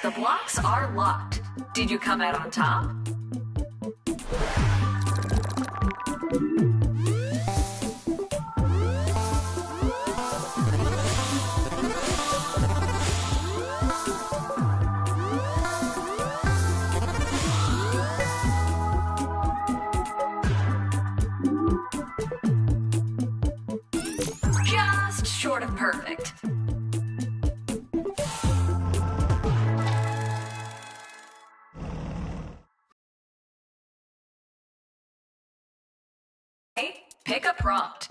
The blocks are locked. Did you come out on top? Just short of perfect. Pick a prompt.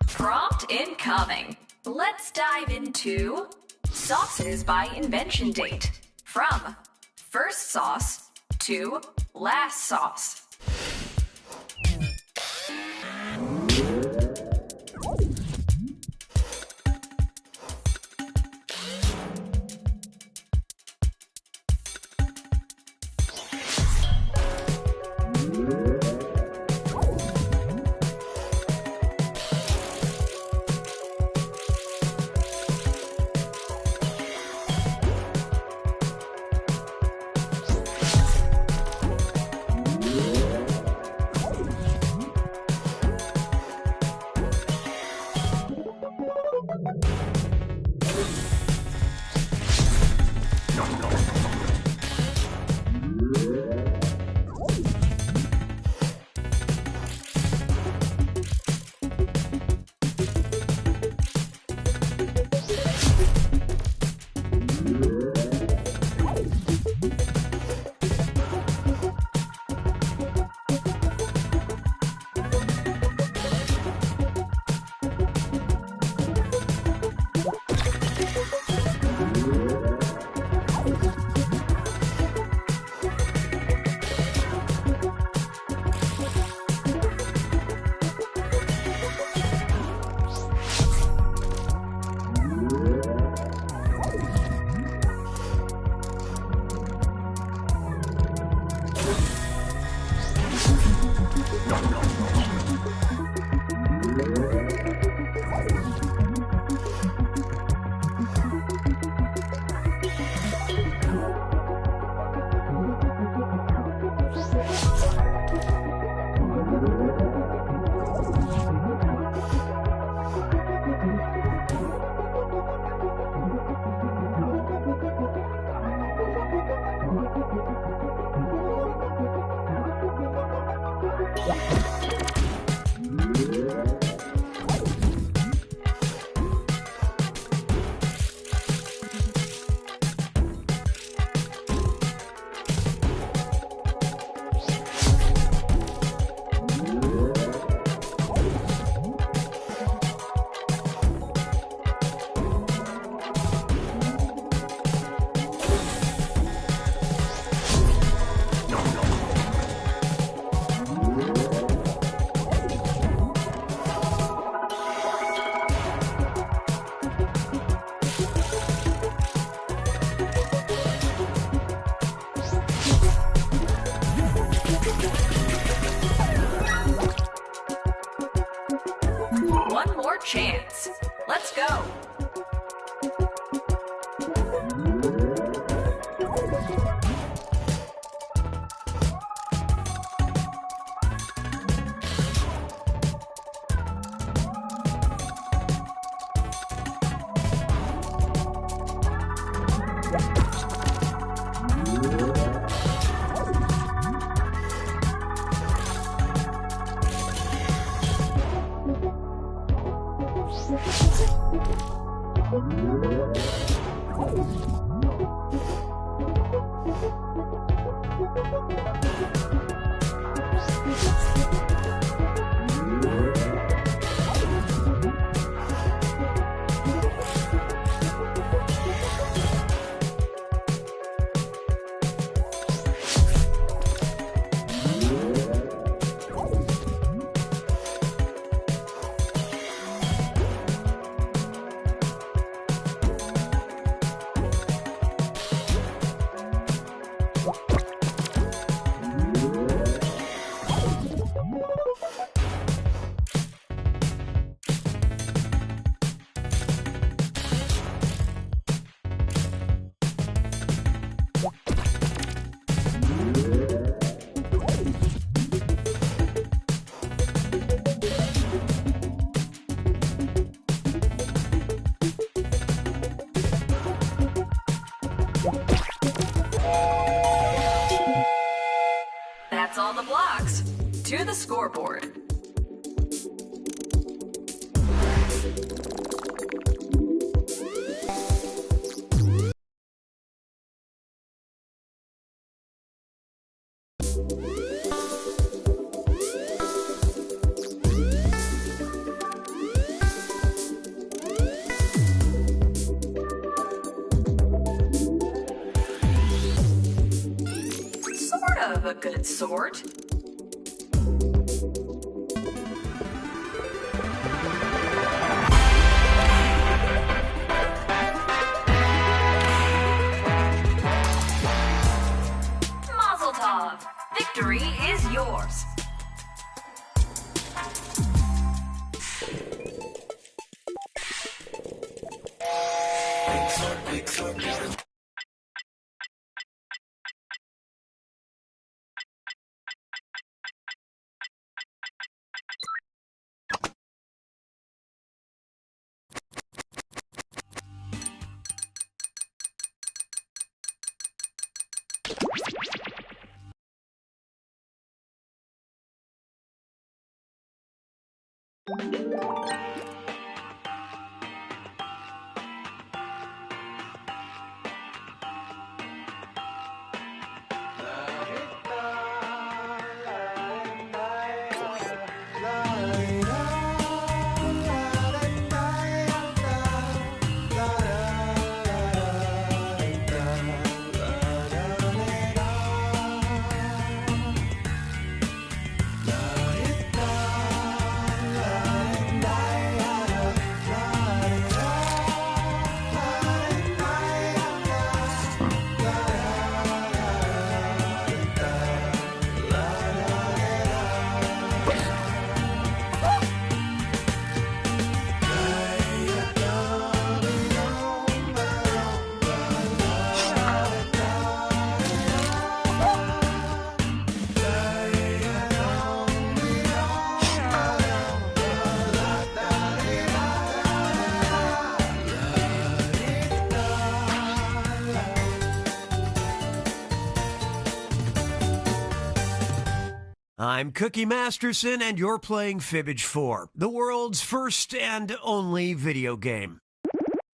Prompt incoming. Let's dive into sauces by invention date. From first sauce to last sauce. One more chance. Let's go. to the scoreboard. Sort of a good sort. Mazel tov! Victory is yours. I'm Cookie Masterson, and you're playing Fibbage 4, the world's first and only video game.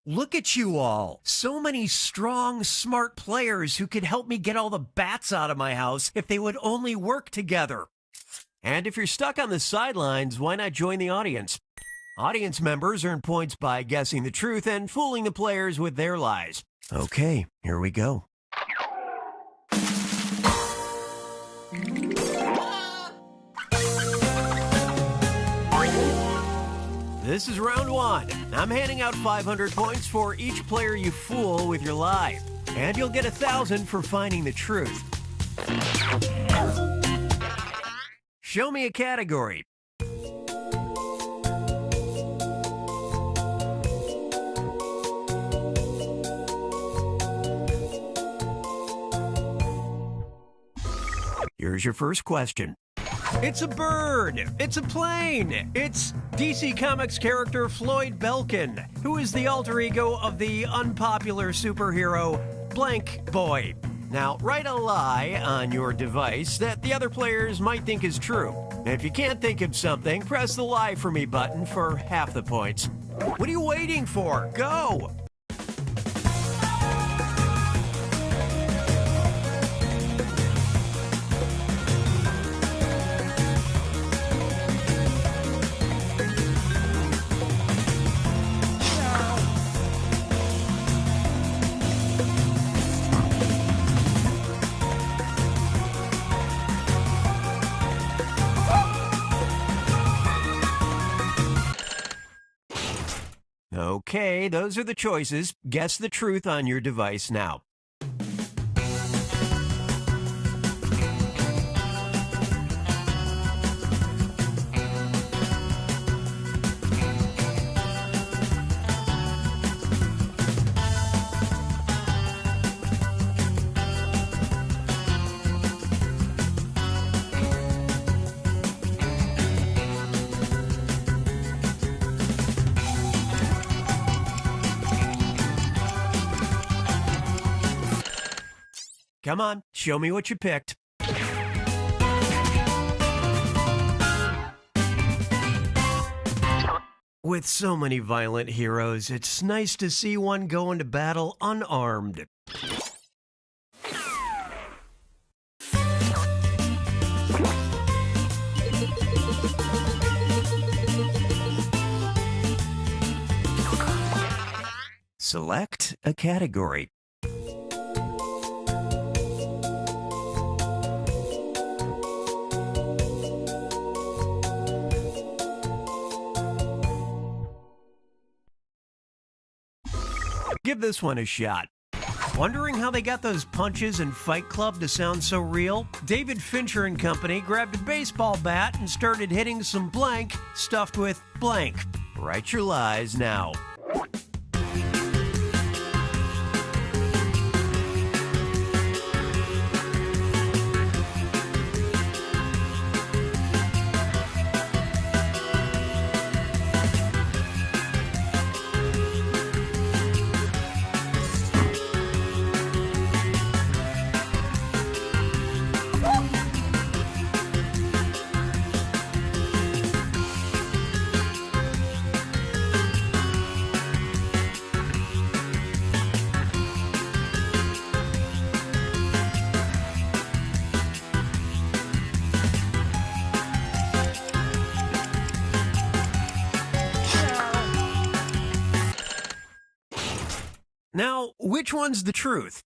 Look at you all. So many strong, smart players who could help me get all the bats out of my house if they would only work together. And if you're stuck on the sidelines, why not join the audience? Audience members earn points by guessing the truth and fooling the players with their lies. Okay, here we go. This is round one. I'm handing out 500 points for each player you fool with your lie. And you'll get 1,000 for finding the truth. Show me a category. Here's your first question. It's a bird. It's a plane. It's DC Comics character Floyd Belkin, who is the alter ego of the unpopular superhero Blank Boy. Now, write a lie on your device that the other players might think is true. And if you can't think of something, press the Lie For Me button for half the points. What are you waiting for? Go! Okay, those are the choices. Guess the truth on your device now. Come on, show me what you picked. With so many violent heroes, it's nice to see one go into battle unarmed. Select a category. Give this one a shot. Wondering how they got those punches in Fight Club to sound so real? David Fincher and company grabbed a baseball bat and started hitting some blank stuffed with blank. Write your lies now. Now, which one's the truth?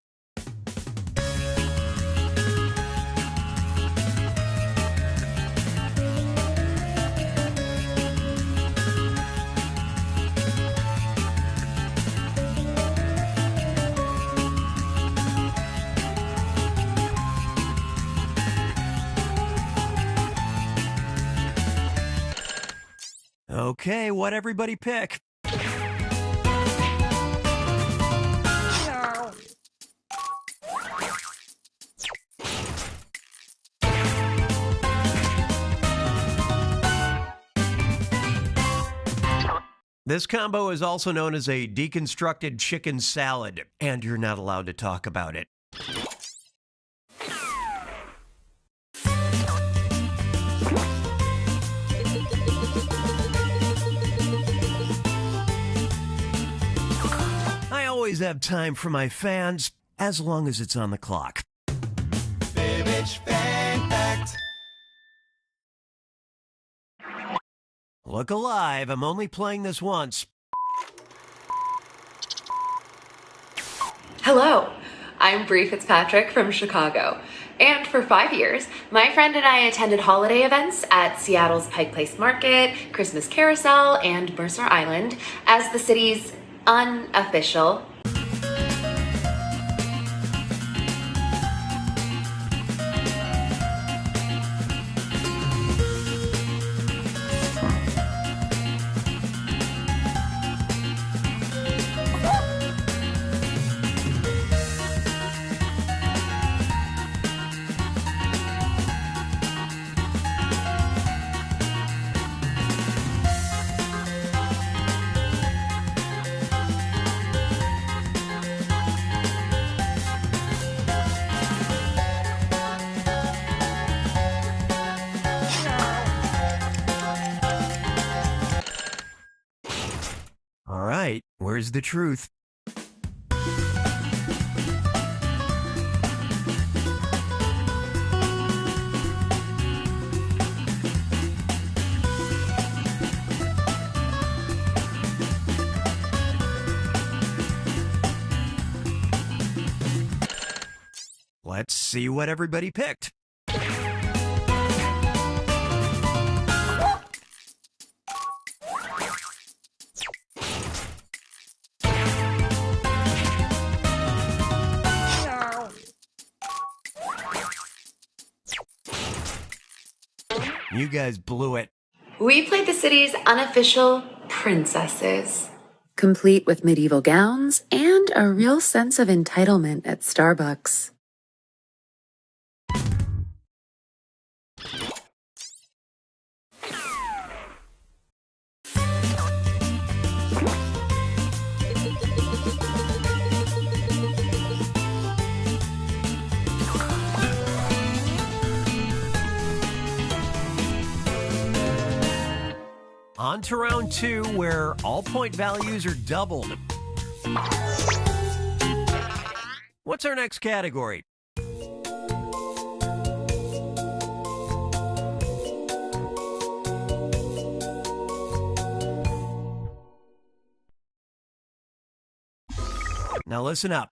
Okay, what'd everybody pick? This combo is also known as a deconstructed chicken salad, and you're not allowed to talk about it. I always have time for my fans, as long as it's on the clock. Fibbage Fan Fact. Look alive, I'm only playing this once. Hello, I'm Bree Fitzpatrick from Chicago. And for 5 years, my friend and I attended holiday events at Seattle's Pike Place Market, Christmas Carousel, and Mercer Island as the city's unofficial All right, where's the truth? Let's see what everybody picked. You guys blew it. We played the city's unofficial princesses. Complete with medieval gowns and a real sense of entitlement at Starbucks. On to round 2, where all point values are doubled. What's our next category? Now listen up.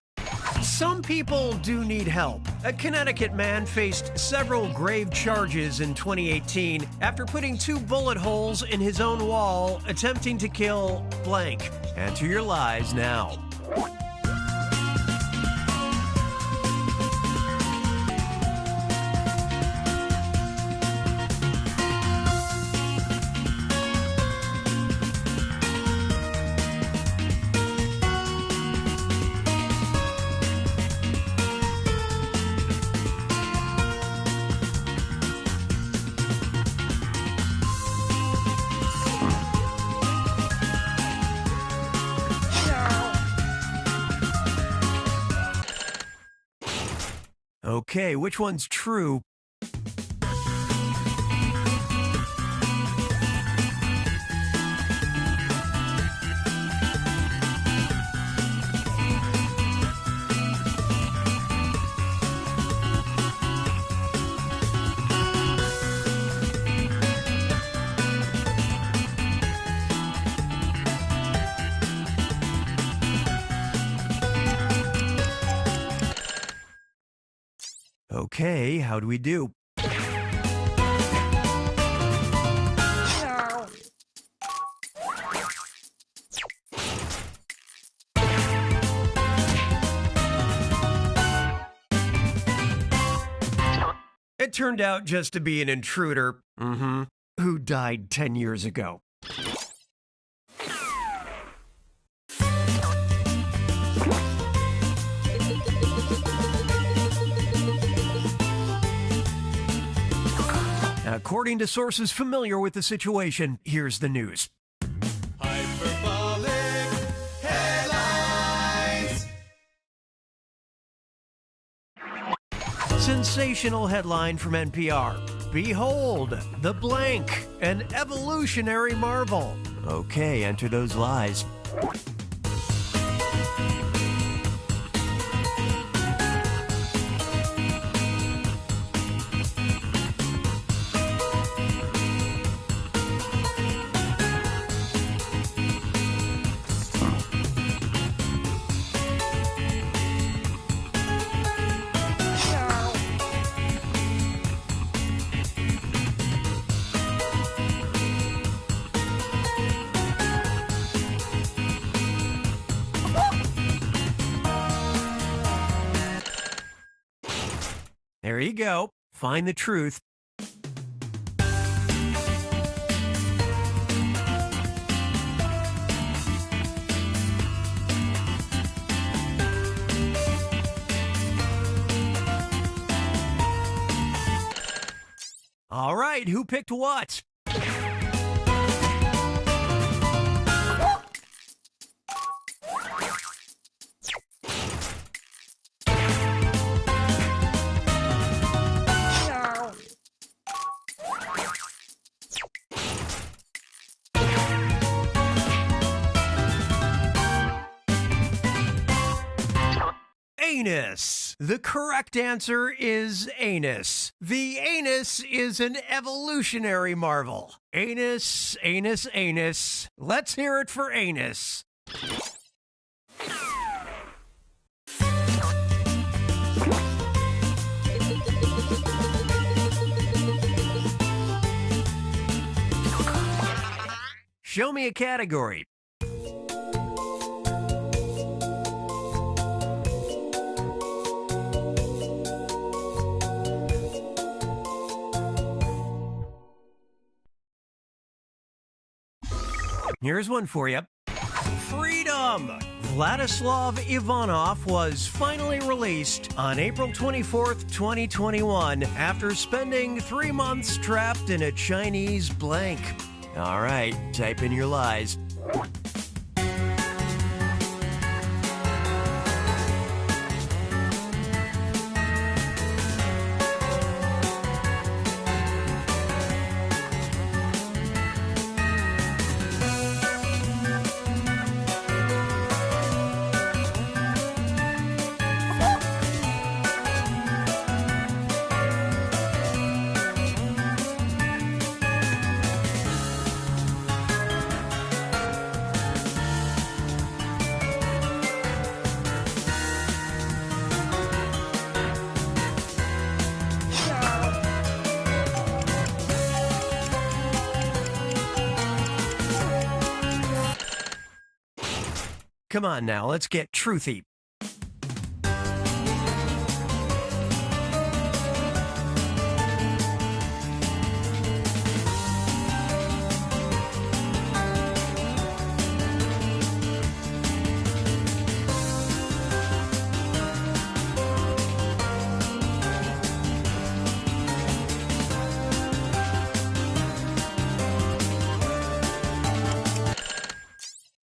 Some people do need help. A Connecticut man faced several grave charges in 2018 after putting 2 bullet holes in his own wall, attempting to kill blank. Answer your lies now. Okay, which one's true? Okay, how do we do? It turned out just to be an intruder, who died 10 years ago. According to sources familiar with the situation, here's the news. Hyperbolic headlines. Sensational headline from NPR. Behold, the blank, an evolutionary marvel. Okay, enter those lies. There you go. Find the truth. All right, who picked what? Anus. The correct answer is anus. The anus is an evolutionary marvel. Anus, anus, anus. Let's hear it for anus. Show me a category. Here's one for you. Freedom! Vladislav Ivanov was finally released on April 24th, 2021, after spending 3 months trapped in a Chinese blank. All right, type in your lies. Come on now, let's get truthy.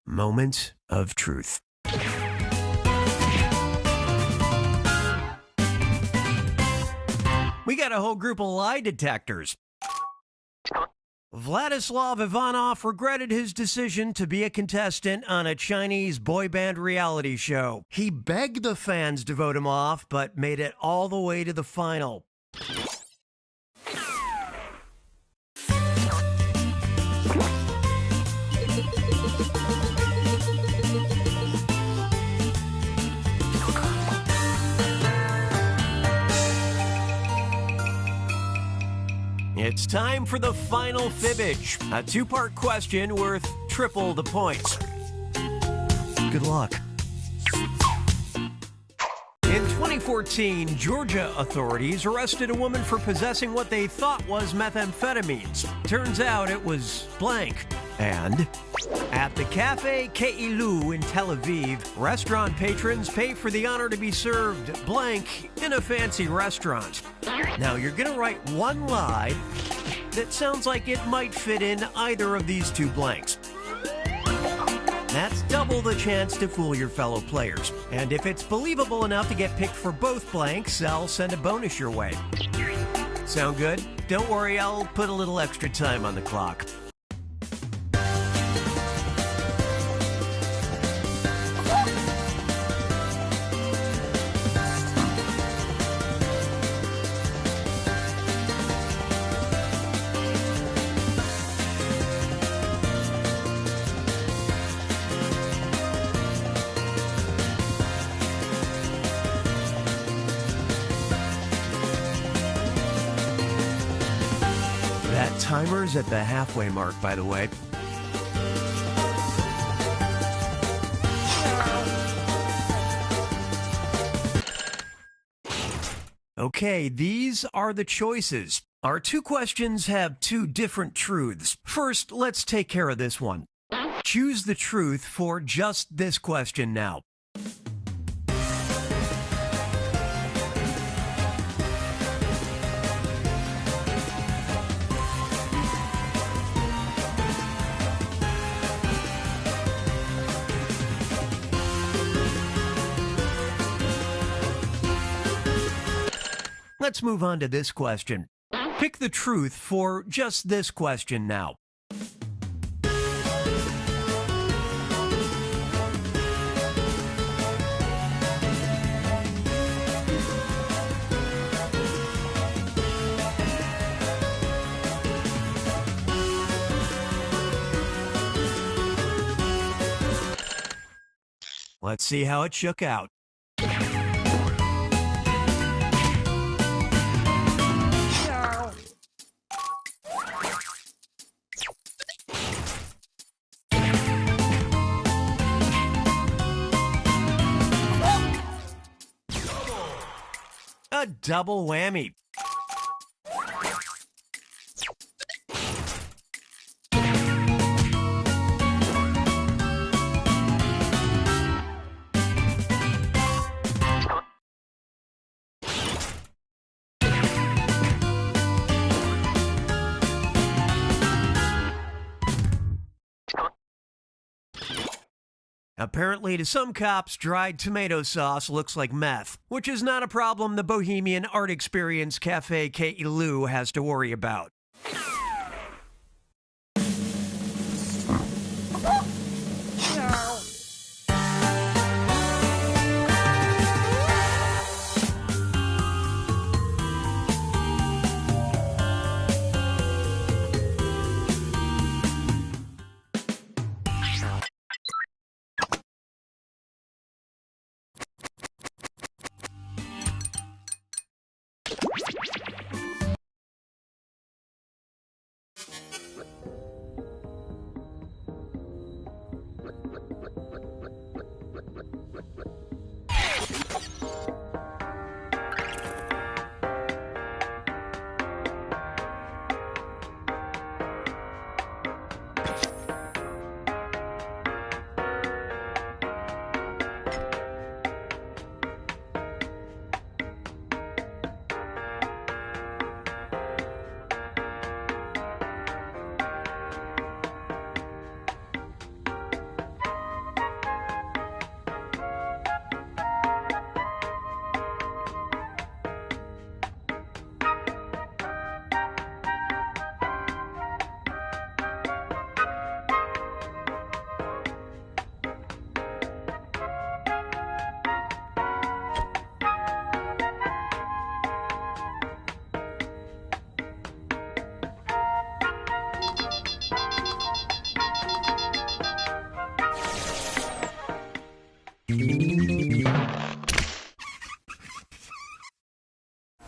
Moment of truth. We got a whole group of lie detectors. Vladislav Ivanov regretted his decision to be a contestant on a Chinese boy band reality show. He begged the fans to vote him off, but made it all the way to the final. It's time for the final fibbage, a two-part question worth triple the points. Good luck. In 2014, Georgia authorities arrested a woman for possessing what they thought was methamphetamines. Turns out it was blank. And at the Cafe Keilu in Tel Aviv, restaurant patrons pay for the honor to be served blank in a fancy restaurant. Now, you're going to write one lie that sounds like it might fit in either of these two blanks. That's double the chance to fool your fellow players. And if it's believable enough to get picked for both blanks, I'll send a bonus your way. Sound good? Don't worry, I'll put a little extra time on the clock. That timer's at the halfway mark, by the way. Okay, these are the choices. Our two questions have two different truths. First, let's take care of this one. Choose the truth for just this question now. Let's move on to this question. Pick the truth for just this question now. Let's see how it shook out. A double whammy. Apparently, to some cops, dried tomato sauce looks like meth, which is not a problem the Bohemian Art Experience Cafe Keilu has to worry about.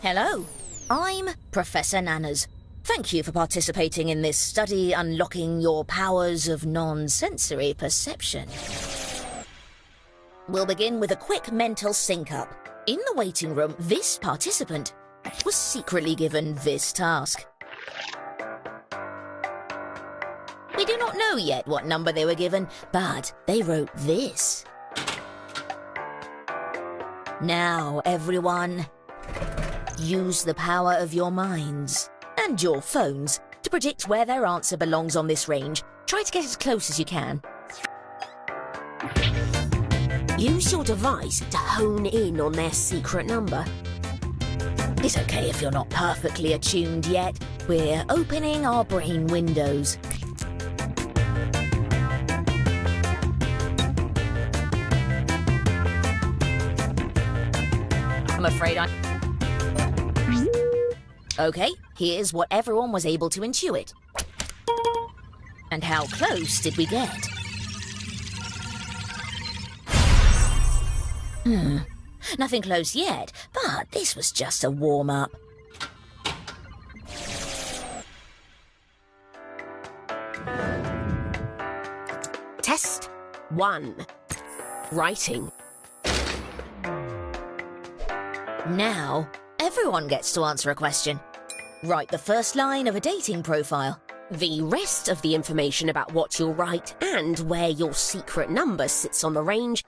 Hello, I'm Professor Nanners. Thank you for participating in this study unlocking your powers of non-sensory perception. We'll begin with a quick mental sync-up. In the waiting room, this participant was secretly given this task. We do not know yet what number they were given, but they wrote this. Now, everyone, use the power of your minds and your phones to predict where their answer belongs on this range. Try to get as close as you can. Use your device to hone in on their secret number. It's okay if you're not perfectly attuned yet. We're opening our brain windows. I'm afraid Okay, here's what everyone was able to intuit. And how close did we get? Nothing close yet, but this was just a warm-up. Test 1. Writing. Now, everyone gets to answer a question. Write the first line of a dating profile. The rest of the information about what you'll write and where your secret number sits on the range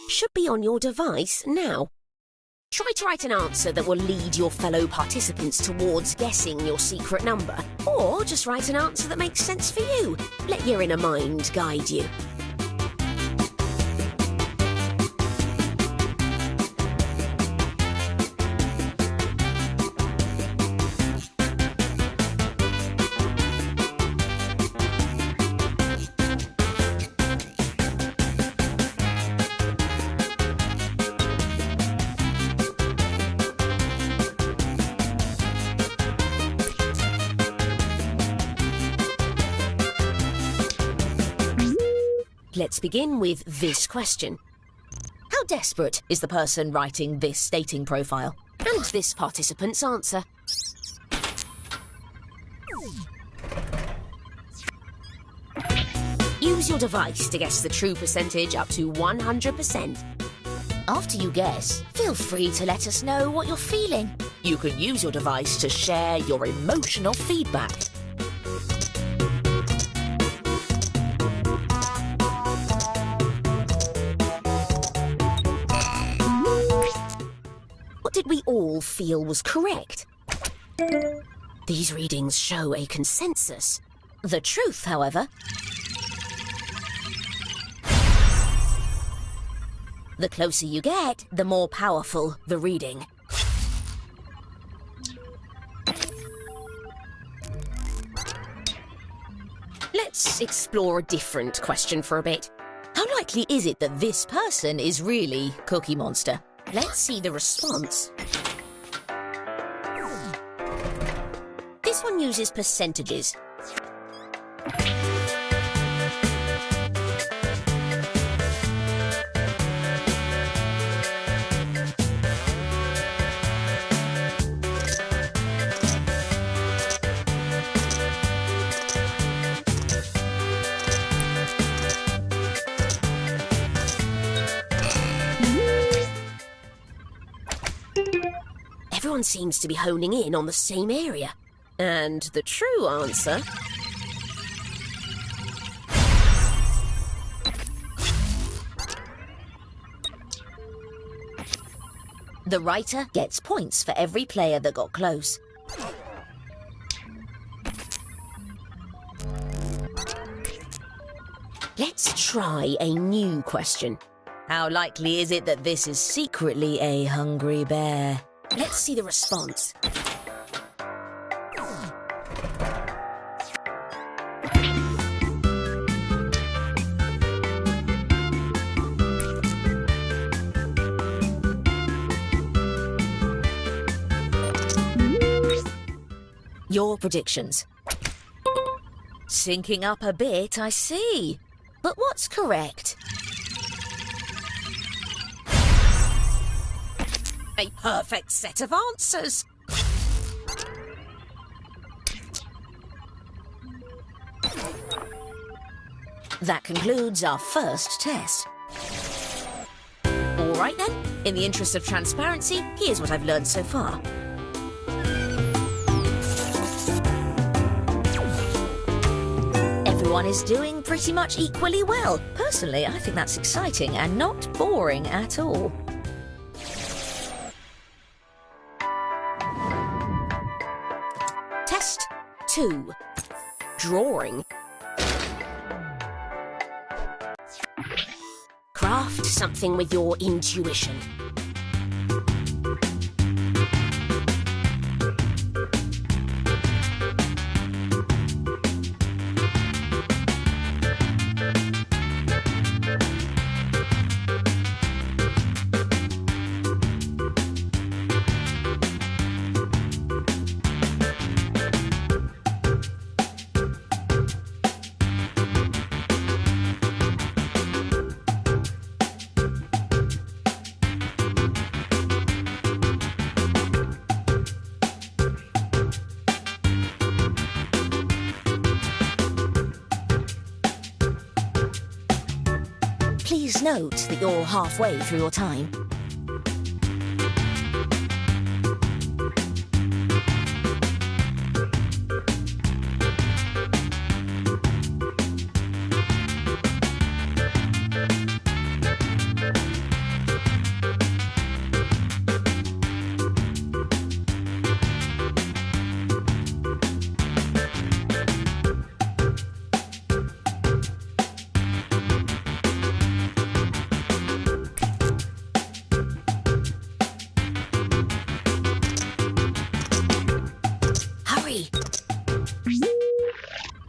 should be on your device now. Try to write an answer that will lead your fellow participants towards guessing your secret number, or just write an answer that makes sense for you. Let your inner mind guide you. Let's begin with this question. How desperate is the person writing this dating profile? And this participant's answer. Use your device to guess the true percentage up to 100%. After you guess, feel free to let us know what you're feeling. You can use your device to share your emotional feedback. What did we all feel was correct? These readings show a consensus. The truth, however, the closer you get, the more powerful the reading. Let's explore a different question for a bit. How likely is it that this person is really Cookie Monster? Let's see the response. This one uses percentages. Everyone seems to be honing in on the same area. And the true answer... The writer gets points for every player that got close. Let's try a new question. How likely is it that this is secretly a hungry bear? Let's see the response. Your predictions. Syncing up a bit, I see. But what's correct? a perfect set of answers. That concludes our first test. All right then, in the interest of transparency, here's what I've learned so far. Everyone is doing pretty much equally well. Personally, I think that's exciting and not boring at all. Test 2. Drawing. Craft something with your intuition. Please note that you're halfway through your time.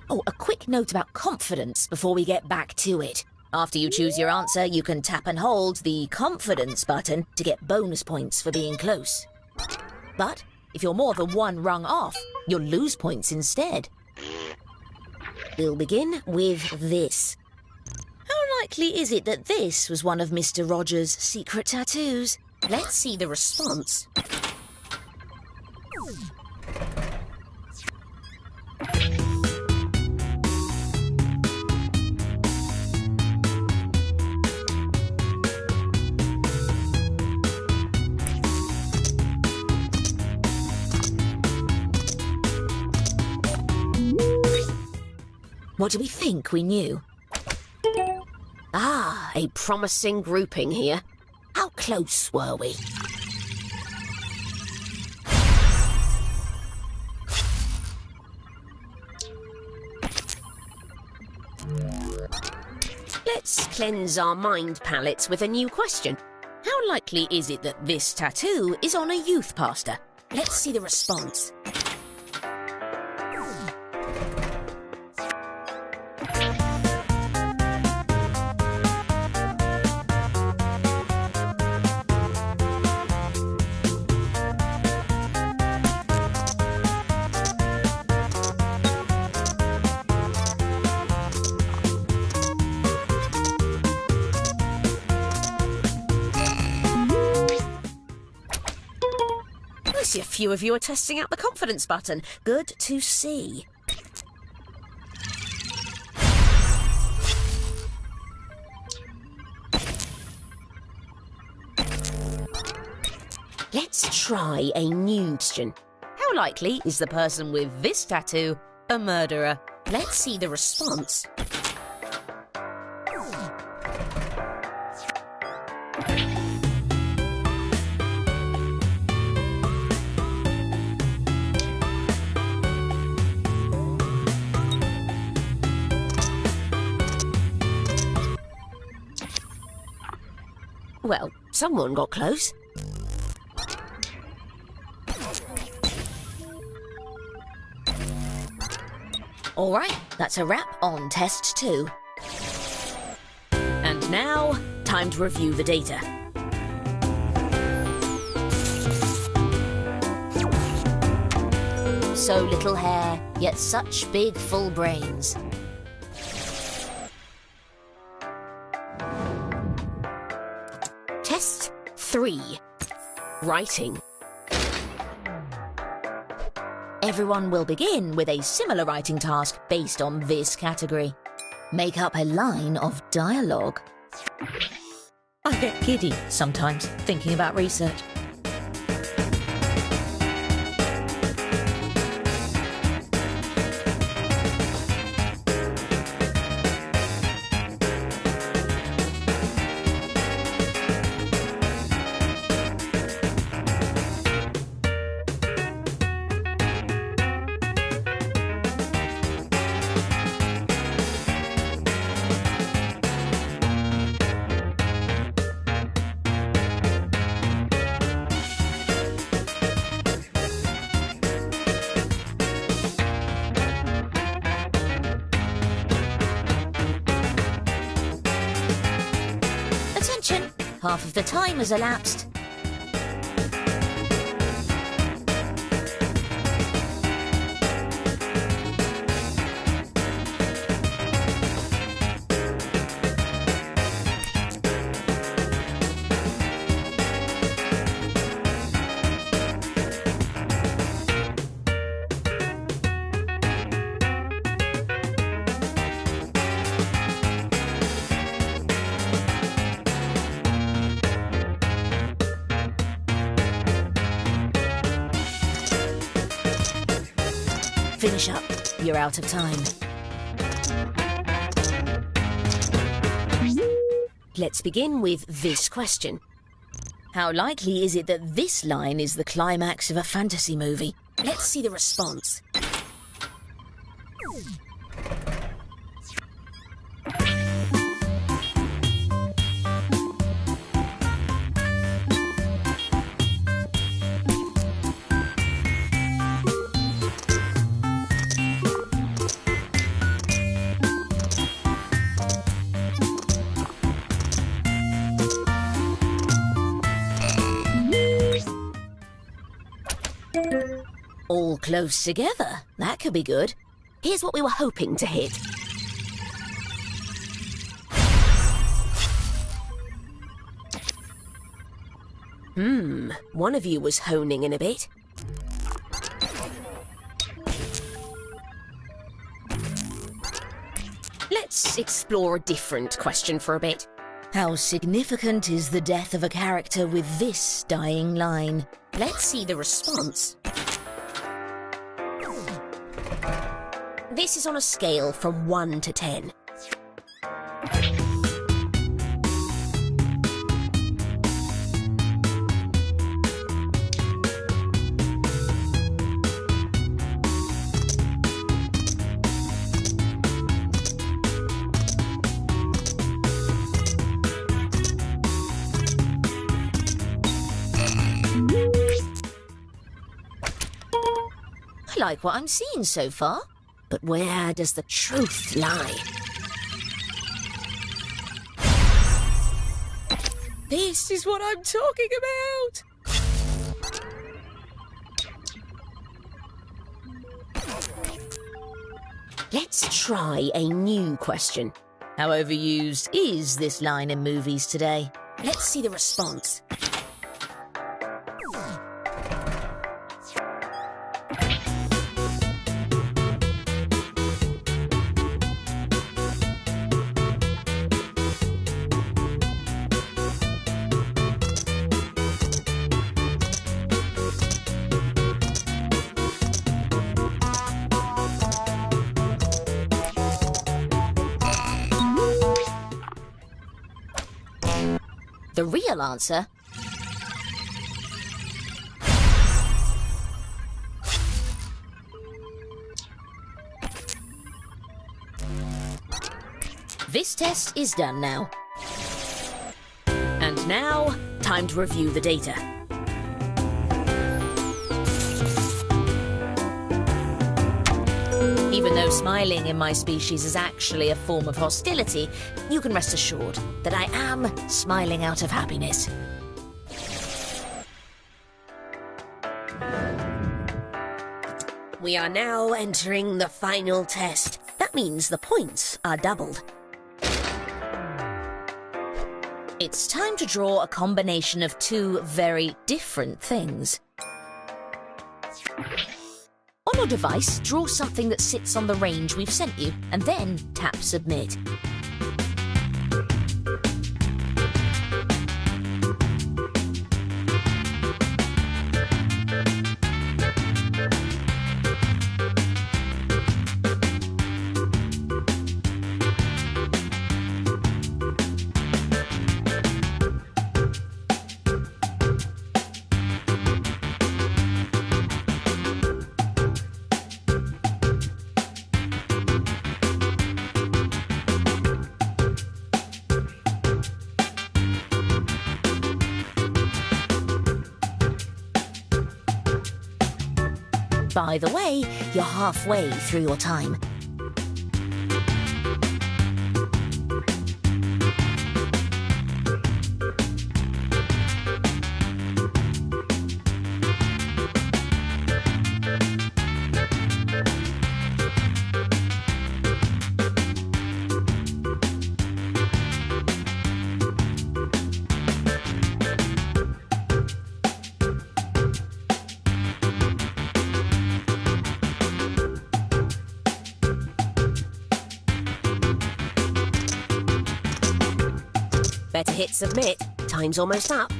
Oh, a quick note about confidence before we get back to it. After you choose your answer, you can tap and hold the confidence button to get bonus points for being close. But if you're more than one rung off, you'll lose points instead. We'll begin with this. How likely is it that this was one of Mr. Rogers' secret tattoos? Let's see the response. What do we think we knew? Ah, a promising grouping here. How close were we? Let's cleanse our mind palettes with a new question. How likely is it that this tattoo is on a youth pastor? Let's see the response. I see a few of you are testing out the confidence button. Good to see. Let's try a new question. How likely is the person with this tattoo a murderer? Let's see the response. Well, someone got close. All right, that's a wrap on test 2. And now, time to review the data. So little hair, yet such big full brains. Test 3. Writing. Everyone will begin with a similar writing task based on this category. Make up a line of dialogue. I get giddy sometimes thinking about research. Attention! Half of the time has elapsed. Finish up. You're out of time. Let's begin with this question. How likely is it that this line is the climax of a fantasy movie? Let's see the response. All close together. That could be good. Here's what we were hoping to hit. One of you was honing in a bit. Let's explore a different question for a bit. How significant is the death of a character with this dying line? Let's see the response. This is on a scale from 1 to 10. I like what I'm seeing so far. But where does the truth lie? This is what I'm talking about! Let's try a new question. How overused is this line in movies today? Let's see the response. The real answer this test is done now. And now, time to review the data. Even though smiling in my species is actually a form of hostility, you can rest assured that I am smiling out of happiness. We are now entering the final test. That means the points are doubled. It's time to draw a combination of two very different things. On your device, draw something that sits on the range we've sent you, and then tap Submit. By the way, you're halfway through your time. Better hit Submit. Time's almost up.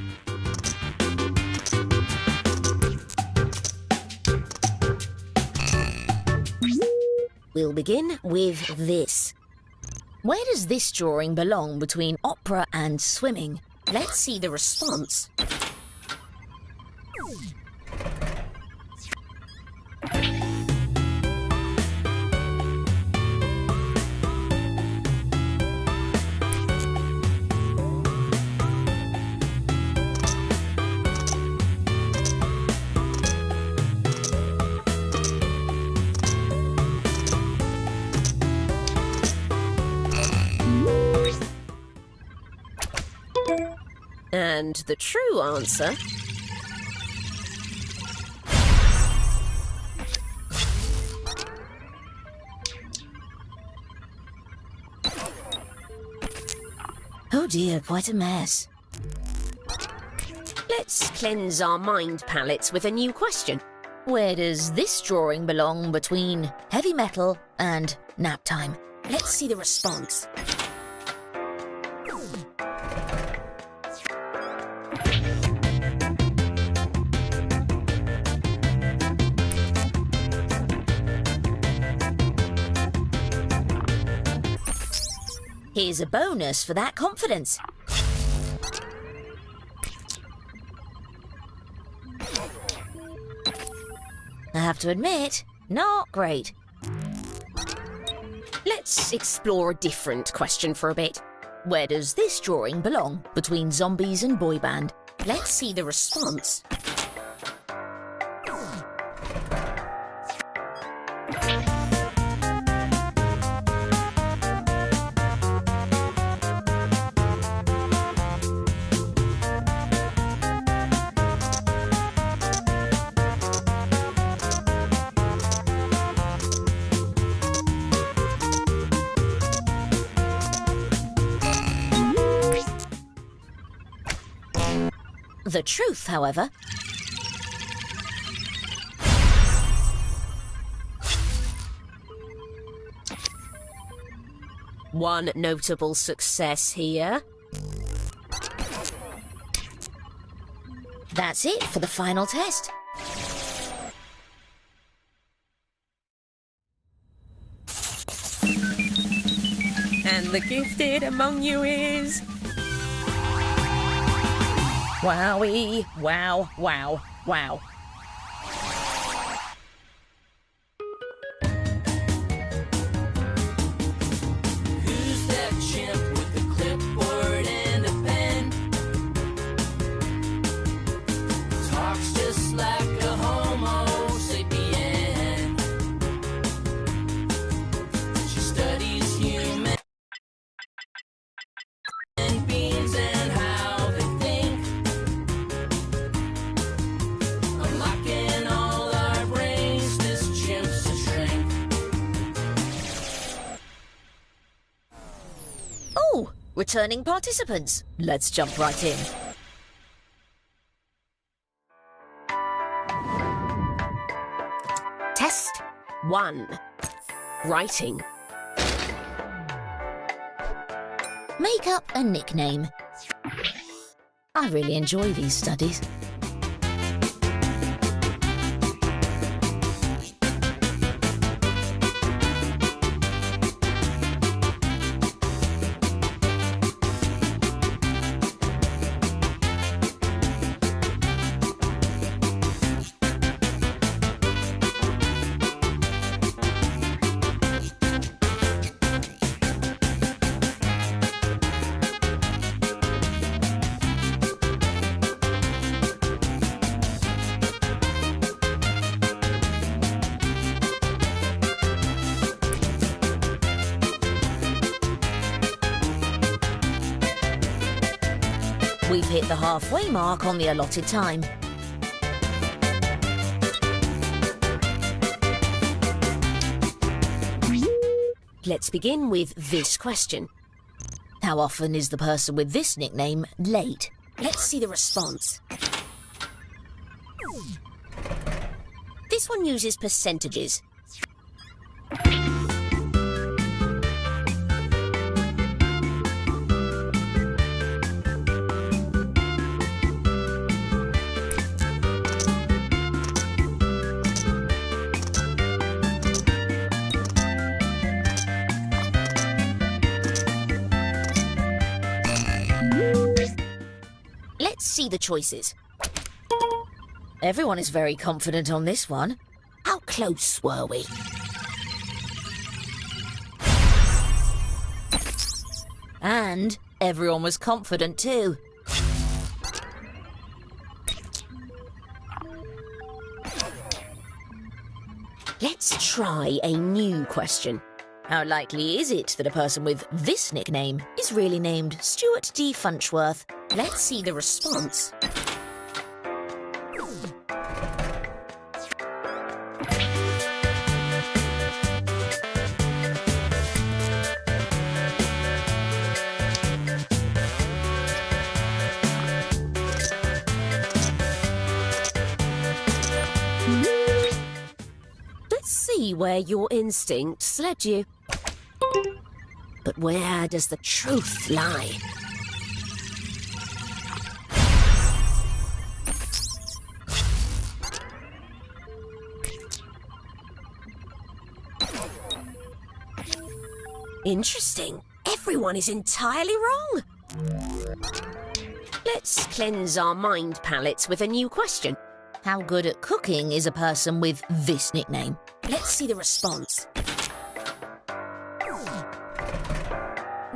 We'll begin with this. Where does this drawing belong between opera and swimming? Let's see the response. And the true answer... Oh dear, quite a mess. Let's cleanse our mind palettes with a new question. Where does this drawing belong between heavy metal and nap time? Let's see the response. Here's a bonus for that confidence. I have to admit, not great. Let's explore a different question for a bit. Where does this drawing belong between zombies and boy band? Let's see the response. The truth, however, one notable success here. That's it for the final test. And the gifted among you is... Wowie, wow, wow, wow. Who's that chimp with a clipboard and a pen? Talks just like a homo sapien. She studies human beings and how they think. returning participants. Let's jump right in. Test 1. Writing. Make up a nickname. I really enjoy these studies. We've hit the halfway mark on the allotted time. Let's begin with this question. How often is the person with this nickname late? Let's see the response. This one uses percentages. Let's see the choices. Everyone is very confident on this one. How close were we? And everyone was confident too. Let's try a new question. How likely is it that a person with this nickname is really named Stuart D. Funchworth? Let's see the response. Let's see where your instincts led you. But where does the truth lie? Interesting. Everyone is entirely wrong. Let's cleanse our mind palettes with a new question. How good at cooking is a person with this nickname? Let's see the response.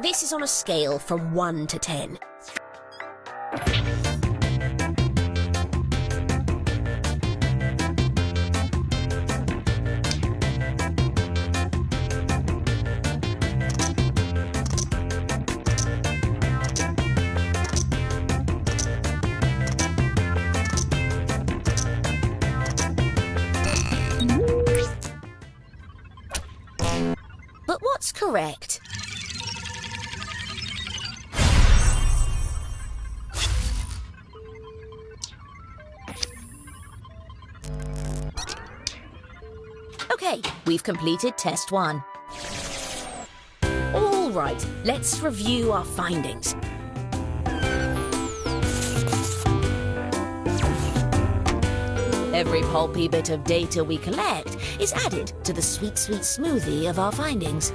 This is on a scale from 1 to 10. But what's correct? Okay, we've completed test 1. All right, let's review our findings. Every pulpy bit of data we collect is added to the sweet, sweet smoothie of our findings.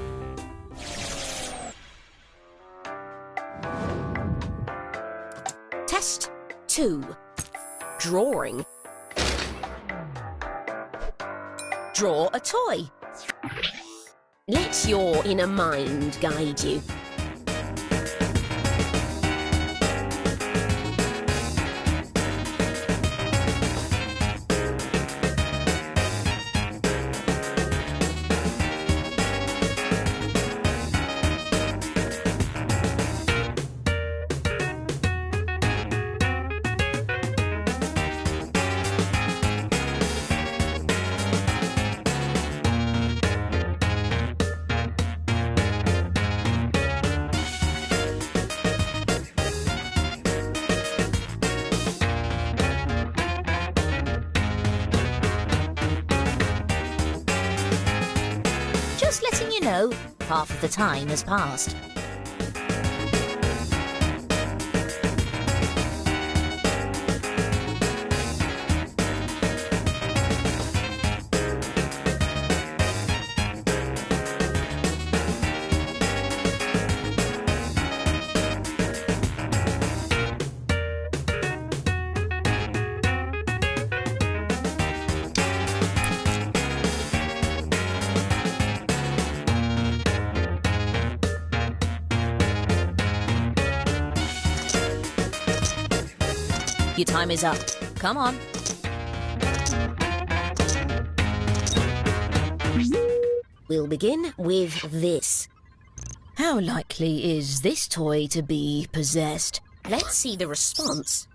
Test 2. Drawing. Draw a toy. Let your inner mind guide you. Just letting you know, half of the time has passed. Your time is up. Come on. We'll begin with this. How likely is this toy to be possessed? Let's see the response.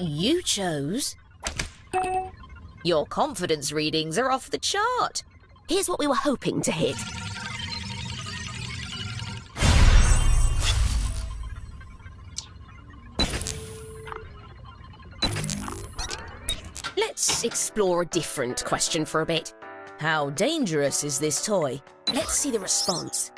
You chose. Your confidence readings are off the chart. Here's what we were hoping to hit. Let's explore a different question for a bit. How dangerous is this toy? Let's see the response.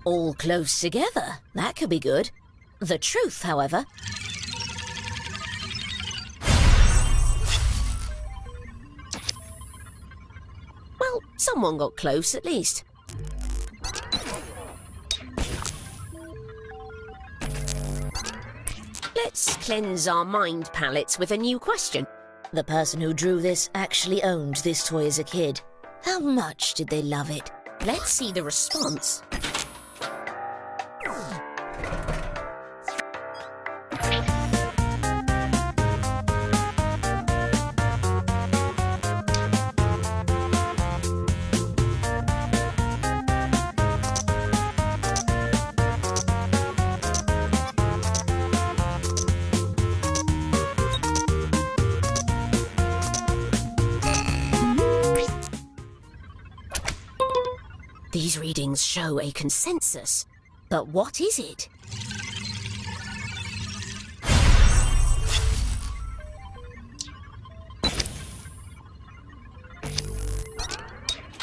All close together. That could be good. The truth, however... Well, someone got close at least. Let's cleanse our mind palettes with a new question. The person who drew this actually owned this toy as a kid. How much did they love it? Let's see the response. These readings show a consensus. But what is it?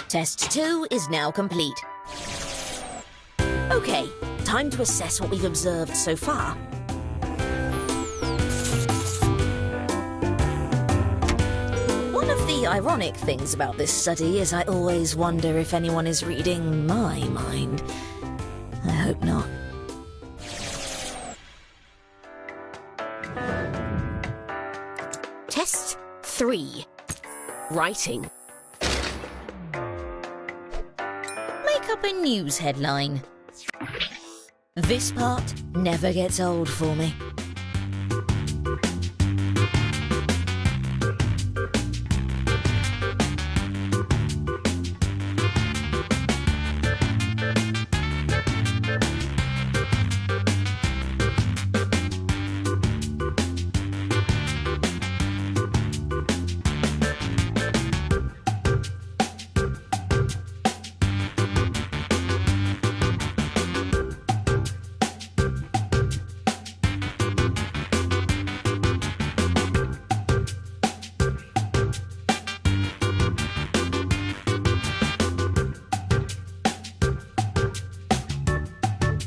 Test 2 is now complete. Okay, time to assess what we've observed so far. One of the ironic things about this study is I always wonder if anyone is reading my mind. I hope not. Test 3. Writing. Make up a news headline. This part never gets old for me.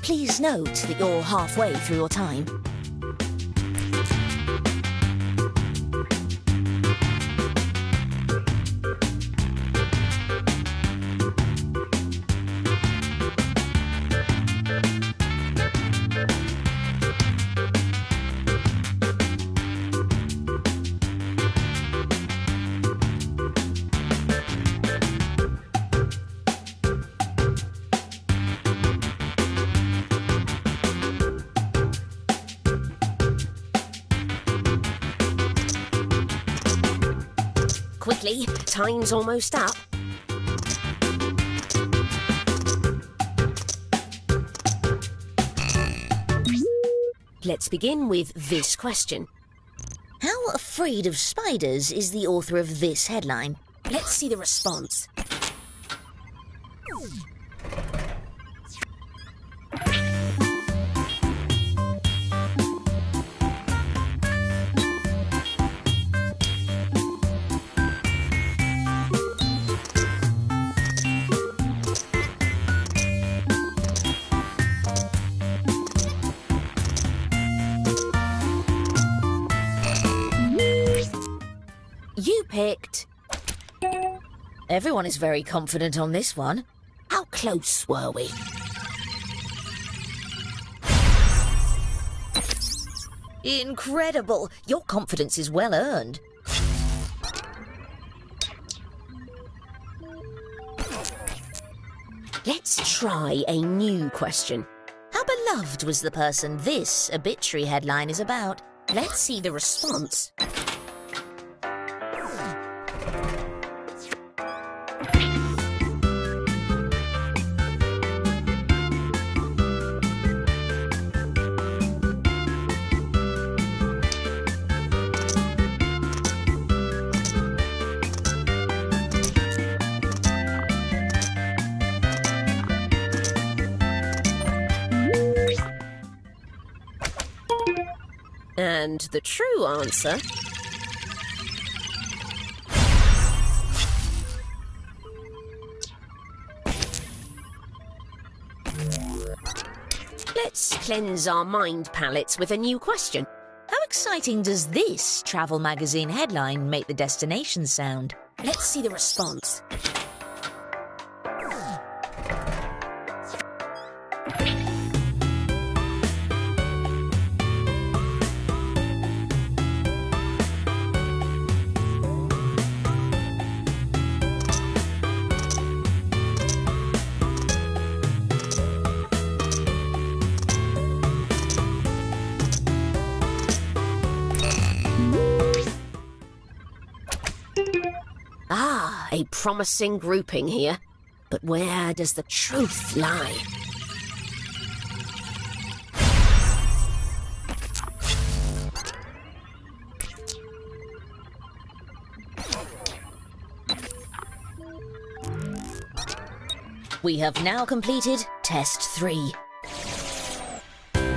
Please note that you're halfway through your time. quickly, time's almost up. Let's begin with this question. How afraid of spiders is the author of this headline? Let's see the response. You picked... Everyone is very confident on this one. How close were we? Incredible! Your confidence is well earned. Let's try a new question. How beloved was the person this obituary headline is about? Let's see the response. And the true answer... Let's cleanse our mind palettes with a new question. How exciting does this travel magazine headline make the destination sound? Let's see the response. A promising grouping here. But where does the truth lie? We have now completed Test 3.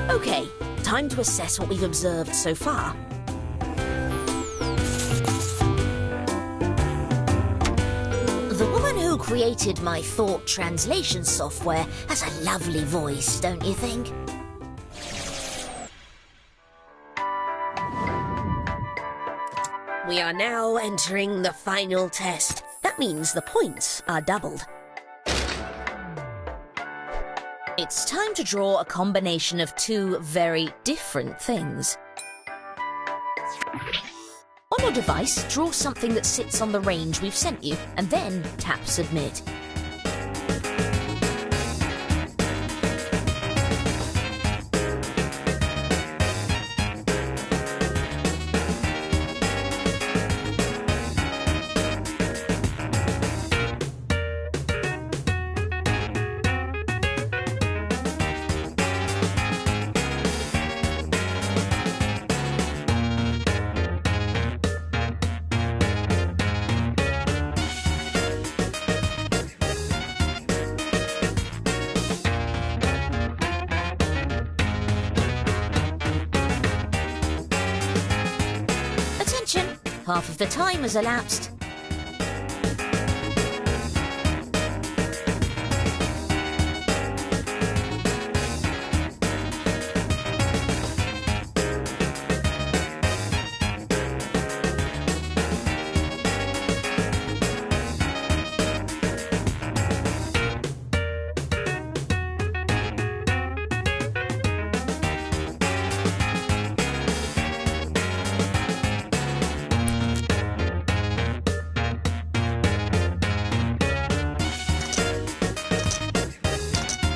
Okay, time to assess what we've observed so far. The woman who created my thought translation software has a lovely voice, don't you think? We are now entering the final test. That means the points are doubled. It's time to draw a combination of two very different things. On your device, draw something that sits on the range we've sent you, and then tap Submit. Half of the time has elapsed.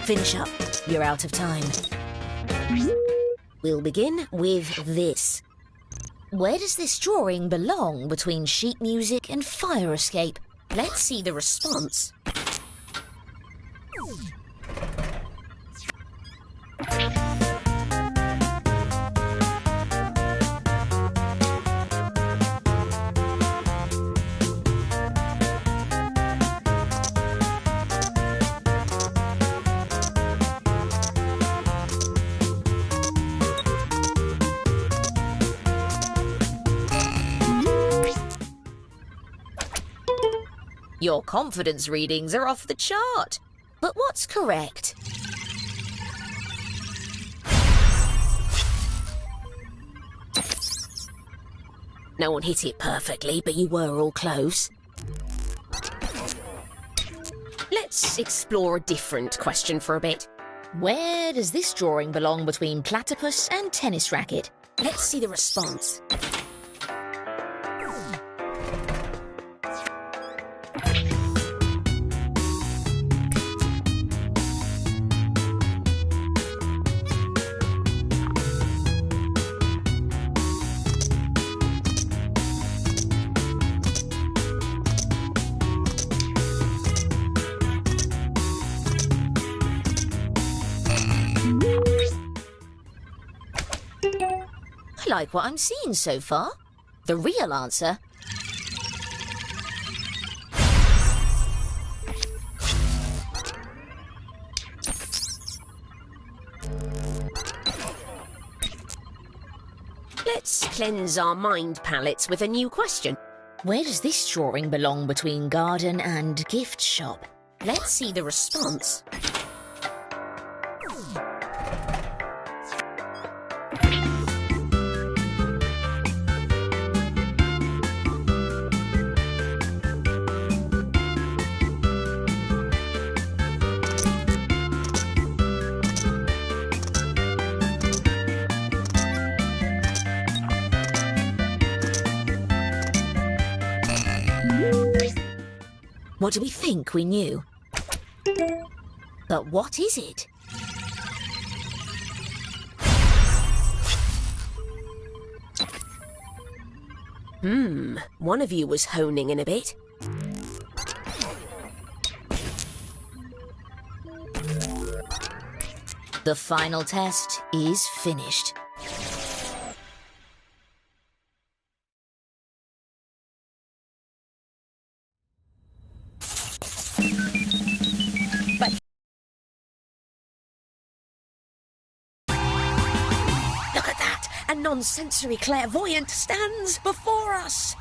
Finish up. You're out of time. We'll begin with this. Where does this drawing belong between sheet music and fire escape? Let's see the response. Your confidence readings are off the chart. But what's correct? No one hit it perfectly, but you were all close. Let's explore a different question for a bit. Where does this drawing belong between platypus and tennis racket? Let's see the response. I like what I'm seeing so far. The real answer... Let's cleanse our mind palettes with a new question. Where does this drawing belong between garden and gift shop? Let's see the response. What do we think we knew? But what is it? One of you was honing in a bit. The final test is finished. Look at that! A non-sensory clairvoyant stands before us!